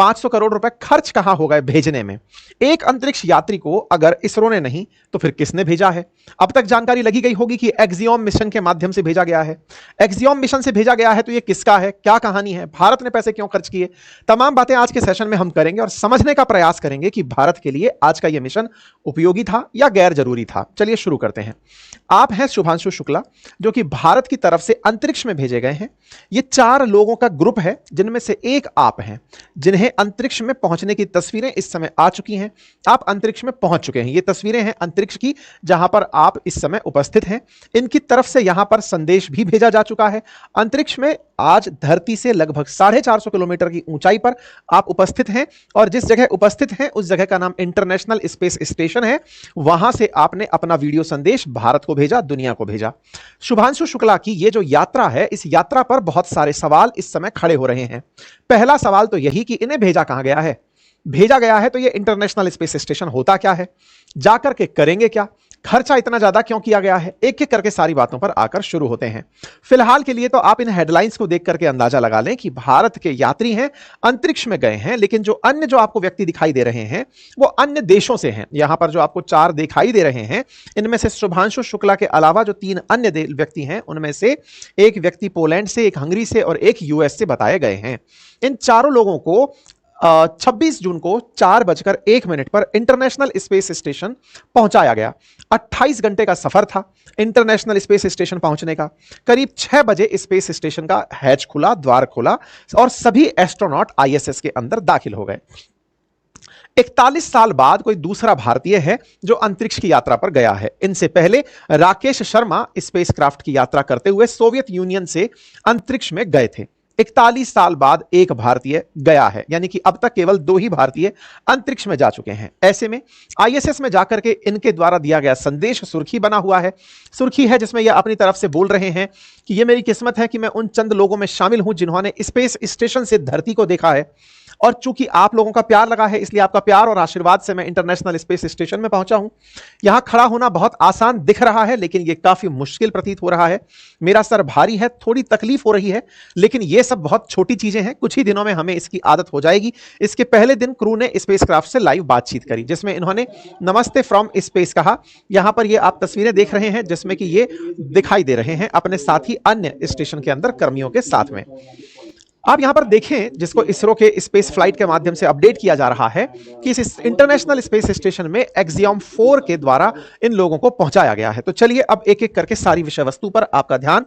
500 करोड़ रुपए खर्च कहां हो गए भेजने में। एक अंतरिक्ष यात्री को अगर इसरो ने नहीं तो फिर किसने भेजा है? अब तक जानकारी लगी गई होगी कि एक्सियोम मिशन के माध्यम से भेजा गया है। एक्सियोम मिशन से भेजा गया है तो यह किसका है, क्या कहानी है, भारत ने पैसे क्यों खर्च किए, तमाम बातें आज के सेशन में हम करेंगे और समझने का प्रयास करेंगे कि भारत के लिए आज का यह मिशन उपयोगी था या गैर जरूरी था। चलिए शुरू करते हैं। आप हैं शुभांशु शुक्ला, जो कि भारत की तरफ से अंतरिक्ष में भेजे गए हैं। ये 4 लोगों का ग्रुप है, जिनमें से एक आप हैं, जिन्हें अंतरिक्ष में पहुंचने की तस्वीरें इस समय आ चुकी हैं। आप अंतरिक्ष में पहुंच चुके हैं। ये तस्वीरें हैं अंतरिक्ष की, जहां पर आप इस समय उपस्थित हैं। इनकी तरफ से यहां पर संदेश भी भेजा जा चुका है। अंतरिक्ष में आज धरती से लगभग 450 किलोमीटर की ऊंचाई पर आप उपस्थित हैं और जिस जगह उपस्थित हैं उस जगह का नाम इंटरनेशनल स्पेस स्टेशन है। वहां से आपने अपना वीडियो संदेश भारत को भेजा, दुनिया को भेजा। शुभांशु शुक्ला की ये जो यात्रा है, इस यात्रा पर बहुत सारे सवाल इस समय खड़े हो रहे हैं। पहला सवाल तो यही कि इन्हें भेजा कहां गया है। भेजा गया है तो ये इंटरनेशनल स्पेस स्टेशन होता क्या है, जाकर के करेंगे क्या, खर्चा इतना ज्यादा क्यों किया गया है, एक एक करके सारी बातों पर आकर शुरू होते हैं। फिलहाल के लिए तो आप इन हेडलाइंस को देख करके अंदाजा लगा लें कि भारत के यात्री हैं, अंतरिक्ष में गए हैं, लेकिन जो अन्य जो आपको व्यक्ति दिखाई दे रहे हैं वो अन्य देशों से हैं। यहां पर जो आपको 4 दिखाई दे रहे हैं, इनमें से शुभांशु शुक्ला के अलावा जो 3 अन्य व्यक्ति हैं, उनमें से एक व्यक्ति पोलैंड से, एक हंगरी से और एक यूएस से बताए गए हैं। इन चारों लोगों को 26 जून को 4:01 पर इंटरनेशनल स्पेस स्टेशन पहुंचाया गया। 28 घंटे का सफर था इंटरनेशनल स्पेस स्टेशन पहुंचने का। करीब 6 बजे स्पेस स्टेशन का हैच खुला, द्वार खुला और सभी एस्ट्रोनॉट आईएसएस के अंदर दाखिल हो गए। 41 साल बाद कोई दूसरा भारतीय है जो अंतरिक्ष की यात्रा पर गया है। इनसे पहले राकेश शर्मा स्पेसक्राफ्ट की यात्रा करते हुए सोवियत यूनियन से अंतरिक्ष में गए थे। 41 साल बाद एक भारतीय गया है, यानी कि अब तक केवल 2 ही भारतीय अंतरिक्ष में जा चुके हैं। ऐसे में आईएसएस में जाकर के इनके द्वारा दिया गया संदेश सुर्खी बना हुआ है। सुर्खी है जिसमें यह अपनी तरफ से बोल रहे हैं कि यह मेरी किस्मत है कि मैं उन चंद लोगों में शामिल हूं जिन्होंने स्पेस स्टेशन से धरती को देखा है, और चूंकि आप लोगों का प्यार लगा है इसलिए आपका प्यार और आशीर्वाद से मैं इंटरनेशनल स्पेस स्टेशन में पहुंचा हूं। यहां खड़ा होना बहुत आसान दिख रहा है, लेकिन यह काफी मुश्किल प्रतीत हो रहा है। मेरा सर भारी है, थोड़ी तकलीफ हो रही है, लेकिन यह सब बहुत छोटी चीजें हैं। कुछ ही दिनों में हमें इसकी आदत हो जाएगी। इसके पहले दिन क्रू ने स्पेसक्राफ्ट से लाइव बातचीत करी, जिसमें इन्होंने नमस्ते फ्रॉम स्पेस कहा। यहां पर ये आप तस्वीरें देख रहे हैं जिसमें कि ये दिखाई दे रहे हैं अपने साथी अन्य स्टेशन के अंदर कर्मियों के साथ में। आप यहां पर देखें, जिसको इसरो के स्पेस फ्लाइट के माध्यम से अपडेट किया जा रहा है कि इस इंटरनेशनल स्पेस स्टेशन में एक्सियोम 4 के द्वारा इन लोगों को पहुंचाया गया है। तो चलिए अब एक एक करके सारी विषय वस्तु पर आपका ध्यान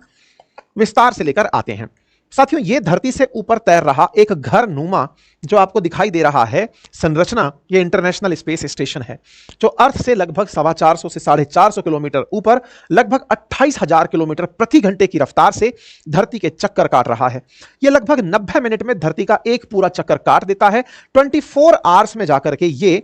विस्तार से लेकर आते हैं। साथियों, यह धरती से ऊपर तैर रहा एक घर नुमा जो आपको दिखाई दे रहा है संरचना, यह इंटरनेशनल स्पेस स्टेशन है, जो अर्थ से लगभग 450 से 450 किलोमीटर ऊपर लगभग 28,000 किलोमीटर प्रति घंटे की रफ्तार से धरती के चक्कर काट रहा है। यह लगभग 90 मिनट में धरती का एक पूरा चक्कर काट देता है। 24 आवर्स में जाकर के ये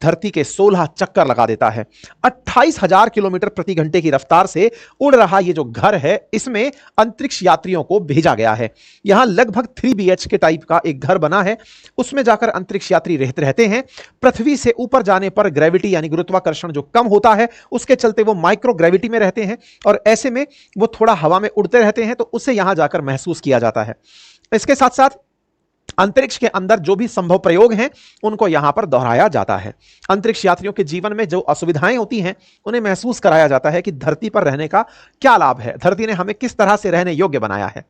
धरती के 16 चक्कर लगा देता है। 28,000 किलोमीटर प्रति घंटे की रफ्तार से उड़ रहा ये जो घर है, इसमें अंतरिक्ष यात्रियों को भेजा गया है। यहां लगभग 3 BHK टाइप का एक घर बना है, उसमें जाकर अंतरिक्ष यात्री रहते हैं। पृथ्वी से ऊपर जाने पर ग्रेविटी यानी गुरुत्वाकर्षण जो कम होता है, उसके चलते वो माइक्रो ग्रेविटी में रहते हैं और ऐसे में वो थोड़ा हवा में उड़ते रहते हैं, तो उसे यहां जाकर महसूस किया जाता है। इसके साथ साथ अंतरिक्ष के अंदर जो भी संभव प्रयोग हैं उनको यहां पर दोहराया जाता है। अंतरिक्ष यात्रियों के जीवन में जो असुविधाएं होती हैं उन्हें महसूस कराया जाता है कि धरती पर रहने का क्या लाभ है, धरती ने हमें किस तरह से रहने योग्य बनाया है।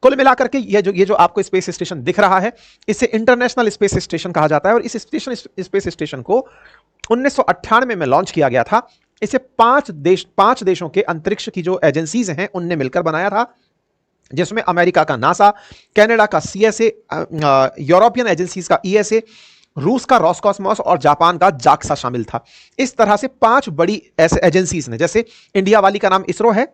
कुल मिलाकर के ये जो आपको स्पेस स्टेशन दिख रहा है, इसे इंटरनेशनल स्पेस स्टेशन कहा जाता है और इस स्पेस स्टेशन को 1998 में लॉन्च किया गया था। इसे 5 देशों के अंतरिक्ष की जो एजेंसीज हैं उनने मिलकर बनाया था, जिसमें अमेरिका का नासा, कनाडा का CSA, यूरोपियन एजेंसीज का ESA, रूस का रॉसकॉस्मोस और जापान का जाक्सा शामिल था। इस तरह से 5 बड़ी ऐसे एजेंसीज ने, जैसे इंडिया वाली का नाम इसरो है,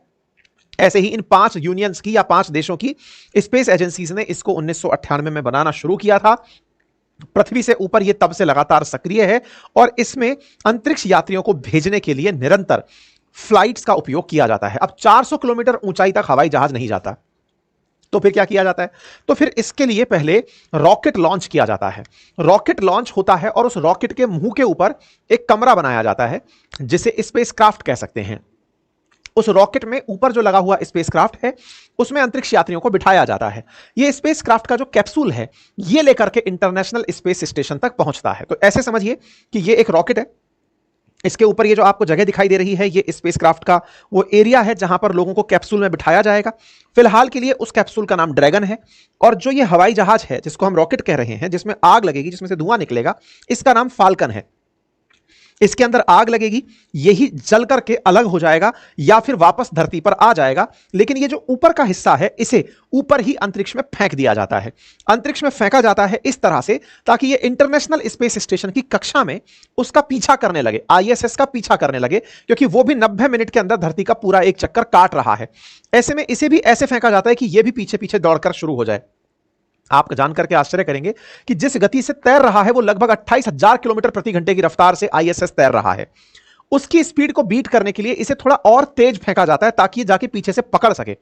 ऐसे ही इन 5 यूनियंस की या 5 देशों की स्पेस एजेंसीज ने इसको 1998 में बनाना शुरू किया था। पृथ्वी से ऊपर यह तब से लगातार सक्रिय है और इसमें अंतरिक्ष यात्रियों को भेजने के लिए निरंतर फ्लाइट्स का उपयोग किया जाता है। अब 400 किलोमीटर ऊंचाई तक हवाई जहाज नहीं जाता, तो फिर क्या किया जाता है? तो फिर इसके लिए पहले रॉकेट लॉन्च किया जाता है। रॉकेट लॉन्च होता है और उस रॉकेट के मुंह के ऊपर एक कमरा बनाया जाता है जिसे स्पेसक्राफ्ट कह सकते हैं। उस रॉकेट में ऊपर जो लगा हुआ स्पेसक्राफ्ट है उसमें अंतरिक्ष यात्रियों को बिठाया जाता है। ये स्पेसक्राफ्ट का जो कैप्सूल है ये लेकर के इंटरनेशनल स्पेस स्टेशन तक पहुंचता है। तो ऐसे समझिए कि ये एक रॉकेट है, इसके ऊपर ये जो आपको जगह दिखाई दे रही है ये स्पेसक्राफ्ट का वो एरिया है जहां पर लोगों को कैप्सूल में बिठाया जाएगा। फिलहाल के लिए उस कैप्सूल का नाम ड्रैगन है, और जो ये हवाई जहाज है जिसको हम रॉकेट कह रहे हैं, जिसमें आग लगेगी, जिसमें से धुआं निकलेगा, इसका नाम फाल्कन है। इसके अंदर आग लगेगी, यही जल करके अलग हो जाएगा या फिर वापस धरती पर आ जाएगा, लेकिन ये जो ऊपर का हिस्सा है इसे ऊपर ही अंतरिक्ष में फेंक दिया जाता है। अंतरिक्ष में फेंका जाता है इस तरह से ताकि ये इंटरनेशनल स्पेस स्टेशन की कक्षा में उसका पीछा करने लगे, आईएसएस का पीछा करने लगे, क्योंकि वो भी 90 मिनट के अंदर धरती का पूरा एक चक्कर काट रहा है। ऐसे में इसे भी ऐसे फेंका जाता है कि ये भी पीछे पीछे दौड़कर शुरू हो जाए। आप जान करके आश्चर्य करेंगे कि जिस गति से तैर रहा है वो लगभग 28,000 किलोमीटर प्रति घंटे की रफ्तार से आईएसएस तैर रहा है। उसकी स्पीड को बीट करने के लिए इसे थोड़ा और तेज फेंका जाता है ताकि जाके पीछे से पकड़ सके।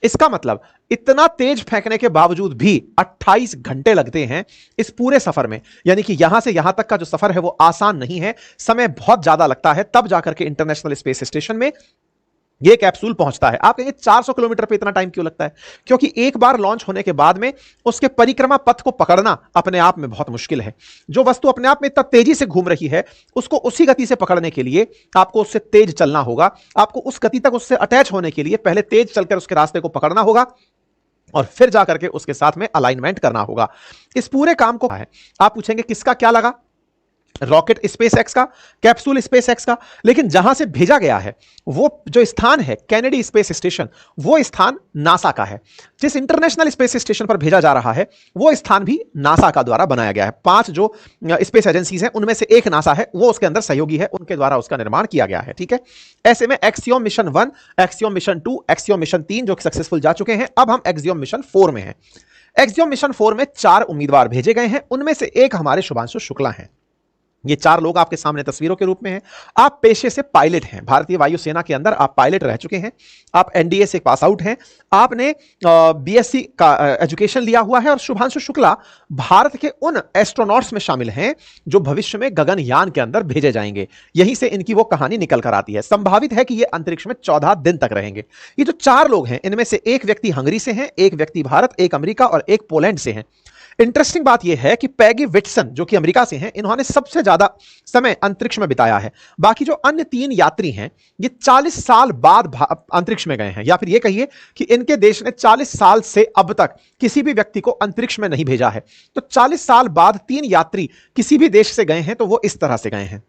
इसका मतलब इतना तेज फेंकने के बावजूद भी 28 घंटे लगते हैं इस पूरे सफर में, यानी कि यहां से यहां तक का जो सफर है वो आसान नहीं है, समय बहुत ज्यादा लगता है, तब जाकर के इंटरनेशनल स्पेस स्टेशन में ये कैप्सूल पहुंचता है। आप कहेंगे 400 किलोमीटर पे इतना टाइम क्यों लगता है? क्योंकि एक बार लॉन्च होने के बाद में उसके परिक्रमा पथ को पकड़ना अपने आप में बहुत मुश्किल है। जो वस्तु अपने आप में इतना तेजी से घूम रही है उसको उसी गति से पकड़ने के लिए आपको उससे तेज चलना होगा। आपको उस गति तक उससे अटैच होने के लिए पहले तेज चलकर उसके रास्ते को पकड़ना होगा और फिर जाकर के उसके साथ में अलाइनमेंट करना होगा। इस पूरे काम को है, आप पूछेंगे किसका क्या लगा? रॉकेट स्पेस एक्स का, कैप्सूल स्पेस एक्स का, लेकिन जहां से भेजा गया है वो जो स्थान है केनेडी स्पेस स्टेशन, वो स्थान नासा का है। जिस इंटरनेशनल स्पेस स्टेशन पर भेजा जा रहा है वो स्थान भी नासा का द्वारा बनाया गया है। 5 जो स्पेस एजेंसीज हैं उनमें से एक नासा है, वो उसके अंदर सहयोगी है, उनके द्वारा उसका निर्माण किया गया है। ठीक है, ऐसे में axiom mission 1, axiom mission 2, axiom mission 3 जो सक्सेसफुल जा चुके हैं, अब हम एक्सियोम मिशन 4 में हैं। एक्सियोम मिशन 4 में 4 उम्मीदवार भेजे गए हैं, उनमें से एक हमारे शुभांशु शुक्ला हैं। ये 4 लोग आपके सामने तस्वीरों के रूप में हैं। आप पेशे से पायलट हैं, भारतीय वायुसेना के अंदर आप पायलट रह चुके हैं, आप एनडीए से पास आउट हैं, आपने बीएससी का एजुकेशन लिया हुआ है, और शुभांशु शुक्ला भारत के उन एस्ट्रोनॉट्स में शामिल हैं जो भविष्य में गगनयान के अंदर भेजे जाएंगे। यहीं से इनकी वो कहानी निकल कर आती है। संभावित है कि ये अंतरिक्ष में 14 दिन तक रहेंगे। ये जो 4 लोग हैं इनमें से एक व्यक्ति हंगरी से हैं, एक व्यक्ति भारत, एक अमेरिका और एक पोलैंड से हैं। इंटरेस्टिंग बात यह है कि पैगी विटसन जो कि अमेरिका से हैं, इन्होंने सबसे ज्यादा समय अंतरिक्ष में बिताया है। बाकी जो अन्य 3 यात्री हैं ये 40 साल बाद अंतरिक्ष में गए हैं, या फिर ये कहिए कि इनके देश ने 40 साल से अब तक किसी भी व्यक्ति को अंतरिक्ष में नहीं भेजा है। तो 40 साल बाद 3 यात्री किसी भी देश से गए हैं तो वो इस तरह से गए हैं।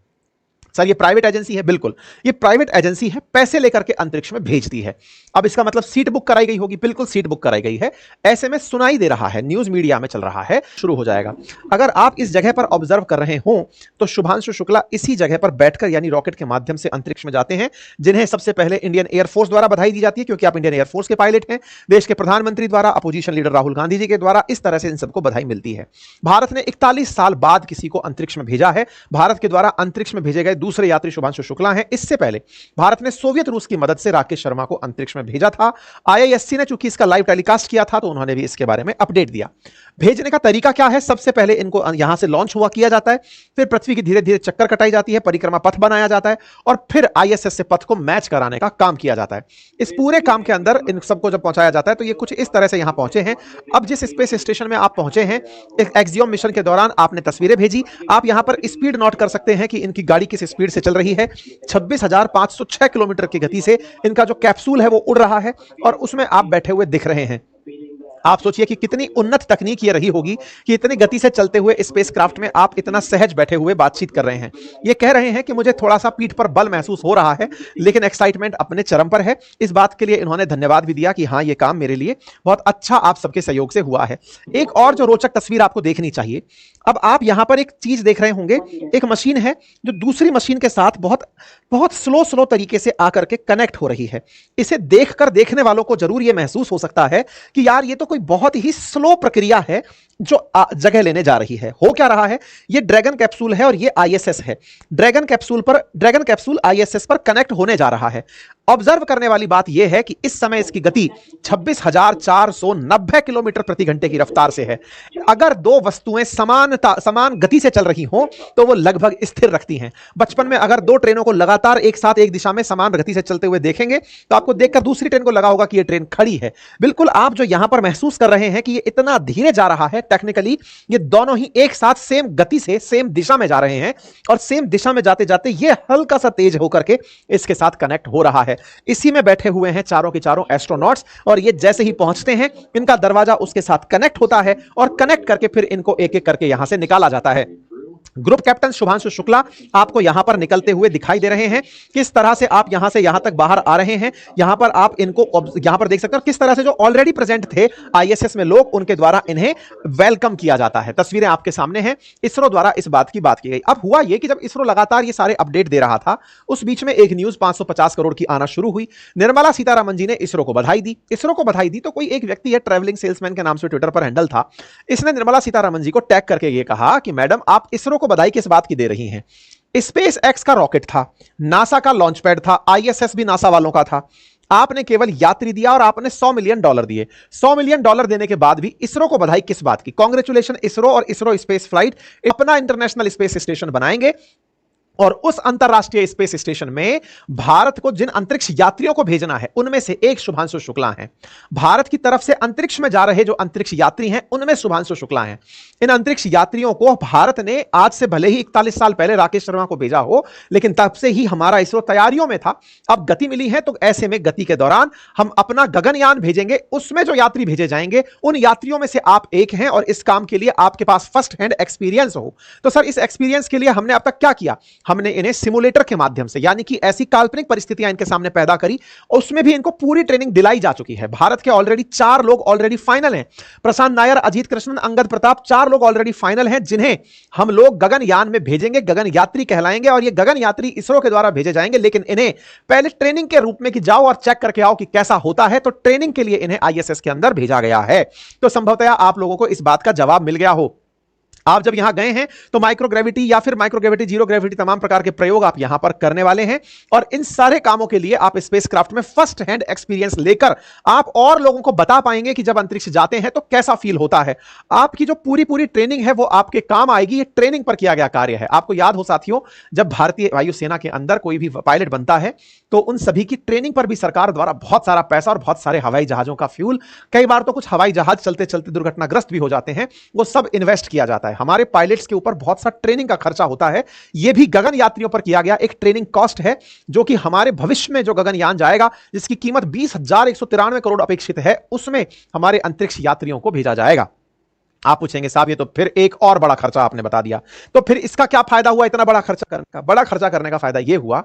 सर ये प्राइवेट एजेंसी है? बिल्कुल, ये प्राइवेट एजेंसी है, पैसे लेकर के अंतरिक्ष में भेजती है। अब इसका मतलब सीट बुक कराई गई होगी? बिल्कुल सीट बुक कराई गई है। ऐसे में सुनाई दे रहा है, न्यूज मीडिया में चल रहा है, शुरू हो जाएगा। अगर आप इस जगह पर ऑब्जर्व कर रहे हो तो शुभांशु शुक्ला इसी जगह पर बैठकर यानी रॉकेट के माध्यम से अंतरिक्ष में जाते हैं, जिन्हें सबसे पहले इंडियन एयरफोर्स द्वारा बधाई दी जाती है, क्योंकि आप इंडियन एयरफोर्स के पायलट हैं। देश के प्रधानमंत्री द्वारा, अपोजिशन लीडर राहुल गांधी जी के द्वारा, इस तरह से इन सबको बधाई मिलती है। भारत ने 41 साल बाद किसी को अंतरिक्ष में भेजा है। भारत के द्वारा अंतरिक्ष में भेजे गए दूसरे यात्री शुभांशु शुक्ला हैं। इससे पहले भारत ने सोवियत रूस की मदद से राकेश शर्मा को अंतरिक्ष में भेजा था। आईआईएससी ने चूंकि इसका लाइव टेलीकास्ट किया था तो उन्होंने भी इसके बारे में अपडेट दिया। भेजने का तरीका क्या है? सबसे पहले इनको यहां से लॉन्च हुआ किया जाता है, फिर पृथ्वी की धीरे धीरे चक्कर कटाई जाती है, परिक्रमा पथ बनाया जाता है, और फिर आईएसएस से पथ को मैच कराने का काम किया जाता है। इस पूरे काम के अंदर इन सबको जब पहुंचाया जाता है तो ये कुछ इस तरह से यहां पहुंचे हैं। अब जिस स्पेस स्टेशन में आप पहुंचे हैं, एक्सियोम मिशन के दौरान आपने तस्वीरें भेजी, आप यहां पर स्पीड नोट कर सकते हैं कि इनकी गाड़ी किस स्पीड से चल रही है। 26,506 किलोमीटर की गति से इनका जो कैप्सूल है वो उड़ रहा है, और उसमें आप बैठे हुए दिख रहे हैं। आप सोचिए कि कितनी उन्नत तकनीक ये रही होगी कि इतनी गति से चलते हुए स्पेसक्राफ्ट में आप इतना सहज बैठे हुए बातचीत कर रहे हैं। ये कह रहे हैं कि मुझे थोड़ा सा पीठ पर बल महसूस हो रहा है, लेकिन एक्साइटमेंट अपने चरम पर है। इस बात के लिए इन्होंने धन्यवाद भी दिया कि हाँ, ये काम मेरे लिए बहुत अच्छा आप सबके सहयोग से हुआ है। एक और जो रोचक तस्वीर आपको देखनी चाहिए, अब आप यहां पर एक चीज देख रहे होंगे, एक मशीन है जो दूसरी मशीन के साथ बहुत बहुत स्लो तरीके से आकर के कनेक्ट हो रही है। इसे देखकर देखने वालों को जरूर यह महसूस हो सकता है कि यार ये तो कोई बहुत ही स्लो प्रक्रिया है जो जगह लेने जा रही है। हो क्या रहा है? ये ड्रैगन कैप्सूल है और ये आईएसएस है। ड्रैगन कैप्सूल आईएसएस पर कनेक्ट होने जा रहा है। ऑब्जर्व करने वाली बात यह है कि इस समय इसकी गति 26,490 किलोमीटर प्रति घंटे की रफ्तार से है। अगर दो वस्तुएं समान गति से चल रही हों तो वो लगभग स्थिर रखती हैं। बचपन में अगर दो ट्रेनों को लगातार एक साथ एक दिशा में समान गति से चलते हुए देखेंगे तो आपको देखकर दूसरी ट्रेन को लगा होगा कि ये ट्रेन खड़ी है। बिल्कुल आप जो यहां पर महसूस कर रहे हैं कि ये इतना धीरे जा रहा है, टेक्निकली ये दोनों ही एक साथ सेम गति से सेम दिशा में जा रहे हैं और सेम दिशा में जाते जाते ये हल्का सा तेज होकर के इसके साथ कनेक्ट हो रहा है। इसी में बैठे हुए हैं चारों के चारों एस्ट्रोनॉट्स और ये जैसे ही पहुंचते हैं इनका दरवाजा उसके साथ कनेक्ट होता है और कनेक्ट करके फिर इनको एक एक करके यहां से निकाला जाता है। ग्रुप कैप्टन शुभांशु शुक्ला आपको यहां पर निकलते हुए दिखाई दे रहे हैं। किस तरह से आप यहां से यहां तक बाहर आ रहे हैं, यहां पर आप इनको यहां पर देख सकते हैं। किस तरह से जो ऑलरेडी प्रेजेंट थे आईएसएस में लोग, उनके द्वारा इन्हें वेलकम किया जाता है। तस्वीरें आपके सामने हैं। इसरो द्वारा इस बात की बात की गई। अब हुआ यह कि जब इसरो लगातार ये सारे अपडेट दे रहा था, उस बीच में एक न्यूज 550 करोड़ की आना शुरू हुई। निर्मला सीतारमण जी ने इसरो को बधाई दी। इसरो को बधाई दी तो कोई एक व्यक्ति है, ट्रैवलिंग सेल्समैन के नाम से ट्विटर पर हैंडल था, इसने निर्मला सीतारमण जी को टैग करके यह कहा कि मैडम आप इसरो को बधाई किस बात की दे रही हैं। स्पेस एक्स का रॉकेट था, नासा का लॉन्च पैड था, आईएसएस भी नासा वालों का था। आपने केवल यात्री दिया और आपने $100 मिलियन दिए। $100 मिलियन देने के बाद भी इसरो को बधाई किस बात की? कांग्रेचुलेशन इसरो और इसरो स्पेस फ्लाइट अपना इंटरनेशनल स्पेस स्टेशन बनाएंगे और उस अंतरराष्ट्रीय स्पेस स्टेशन में भारत को जिन अंतरिक्ष यात्रियों को भेजना है उनमें से एक शुभांशु शुक्ला हैं। भारत की तरफ से अंतरिक्ष में जा रहे जो अंतरिक्ष यात्री हैं उनमें शुभांशु शुक्ला हैं। इन अंतरिक्ष यात्रियों को भारत ने आज से भले ही 41 साल पहले राकेश शर्मा को भेजा हो, लेकिन तब से ही हमारा इसरो तैयारियों में था। अब गति मिली है तो ऐसे में गति के दौरान हम अपना गगनयान भेजेंगे, उसमें जो यात्री भेजे जाएंगे उन यात्रियों में से आप एक हैं और इस काम के लिए आपके पास फर्स्ट हैंड एक्सपीरियंस हो। तो सर इस एक्सपीरियंस के लिए हमने अब तक क्या किया? हमने इन्हें सिमुलेटर के माध्यम से, यानी कि ऐसी काल्पनिक परिस्थितियां इनके सामने पैदा करी, उसमें भी इनको पूरी ट्रेनिंग दिलाई जा चुकी है। भारत के ऑलरेडी 4 लोग ऑलरेडी फाइनल हैं। प्रशांत नायर, अजीत कृष्णन, अंगद प्रताप, 4 लोग ऑलरेडी फाइनल हैं जिन्हें हम लोग गगनयान में भेजेंगे, गगन यात्री कहलाएंगे और ये गगन यात्री इसरो के द्वारा भेजे जाएंगे। लेकिन इन्हें पहले ट्रेनिंग के रूप में कि जाओ और चेक करके आओ कि कैसा होता है, तो ट्रेनिंग के लिए इन्हें आईएसएस के अंदर भेजा गया है। तो संभवतः आप लोगों को इस बात का जवाब मिल गया हो। आप जब यहां गए हैं तो माइक्रोग्रेविटी या फिर माइक्रोग्रेविटी, जीरो ग्रेविटी, तमाम प्रकार के प्रयोग आप यहां पर करने वाले हैं और इन सारे कामों के लिए आप स्पेसक्राफ्ट में फर्स्ट हैंड एक्सपीरियंस लेकर आप और लोगों को बता पाएंगे कि जब अंतरिक्ष जाते हैं तो कैसा फील होता है। आपकी जो पूरी ट्रेनिंग है वो आपके काम आएगी। ये ट्रेनिंग पर किया गया कार्य है। आपको याद हो साथियों, जब भारतीय वायुसेना के अंदर कोई भी पायलट बनता है तो उन सभी की ट्रेनिंग पर भी सरकार द्वारा बहुत सारा पैसा और बहुत सारे हवाई जहाजों का फ्यूल, कई बार तो कुछ हवाई जहाज चलते चलते दुर्घटनाग्रस्त भी हो जाते हैं, वो सब इन्वेस्ट किया जाता है। हमारे पायलट्स के ऊपर बहुत सा ट्रेनिंग का खर्चा होता है। यह भी गगन यात्रियों पर किया गया एक ट्रेनिंग कॉस्ट है, जो कि हमारे भविष्य में जो गगनयान जाएगा जिसकी कीमत 20,193 करोड़ अपेक्षित है, उसमें हमारे अंतरिक्ष यात्रियों को भेजा जाएगा। आप पूछेंगे साहब ये तो फिर एक और बड़ा खर्चा आपने बता दिया, तो फिर इसका क्या फायदा हुआ इतना बड़ा खर्चा करने का? बड़ा खर्चा करने का फायदा ये हुआ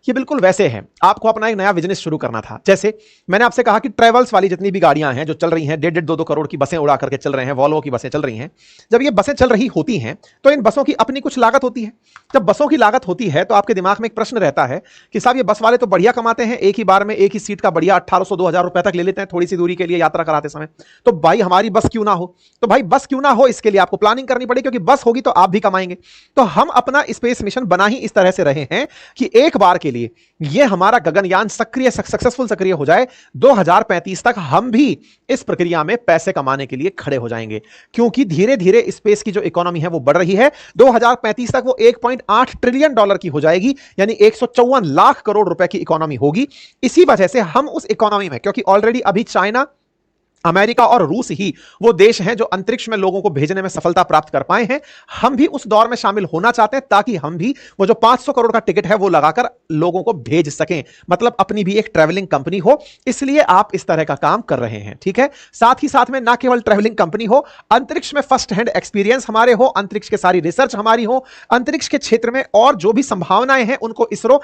कि बिल्कुल वैसे है, आपको अपना एक नया बिजनेस शुरू करना था। जैसे मैंने आपसे कहा कि ट्रेवल्स वाली जितनी भी गाड़ियां हैं जो चल रही हैं, 1.5-2 करोड़ की बसें उड़ा करके चल रहे हैं, वॉल्वो की बसें चल रही हैं। जब ये बसें चल रही होती हैं तो इन बसों की अपनी कुछ लागत होती है। जब बसों की लागत होती है तो आपके दिमाग में एक प्रश्न रहता है कि साहब ये बस वाले तो बढ़िया कमाते हैं, एक ही बार में एक ही सीट का बढ़िया 1800-2000 रुपए तक ले लेते हैं थोड़ी सी दूरी के लिए यात्रा कराते समय, तो भाई हमारी बस क्यों ना हो? तो भाई बस क्यों ना हो, इसके लिए आपको प्लानिंग करनी पड़ेगी, क्योंकि बस होगी तो आप भी कमाएंगे। तो हम अपना स्पेस मिशन बना ही इस तरह से रहे हैं कि एक बार के लिए यह हमारा गगनयान सक्सेसफुल सक्रिय हो जाए, 2035 तक हम भी इस प्रक्रिया में पैसे कमाने के लिए खड़े हो जाएंगे। क्योंकि धीरे धीरे स्पेस की जो इकोनॉमी है वो बढ़ रही है। 2035 तक वो $1.8 ट्रिलियन की हो जाएगी, यानी 154 लाख करोड़ रुपए की इकोनॉमी होगी। इसी वजह से हम उस इकोनॉमी में, क्योंकि ऑलरेडी अभी चाइना, अमेरिका और रूस ही वो देश हैं जो अंतरिक्ष में लोगों को भेजने में सफलता प्राप्त कर पाए हैं, हम भी उस दौर में शामिल होना चाहते हैं ताकि हम भी वो जो 500 करोड़ का टिकट है वो लगाकर लोगों को भेज सकें, मतलब अपनी भी एक ट्रैवलिंग कंपनी हो। इसलिए आप इस तरह का काम कर रहे हैं, ठीक है। साथ ही साथ में ना केवल ट्रैवलिंग कंपनी हो, अंतरिक्ष में फर्स्ट हैंड एक्सपीरियंस हमारे हो, अंतरिक्ष के सारी रिसर्च हमारी हो, अंतरिक्ष के क्षेत्र में और जो भी संभावनाएं हैं उनको इसरो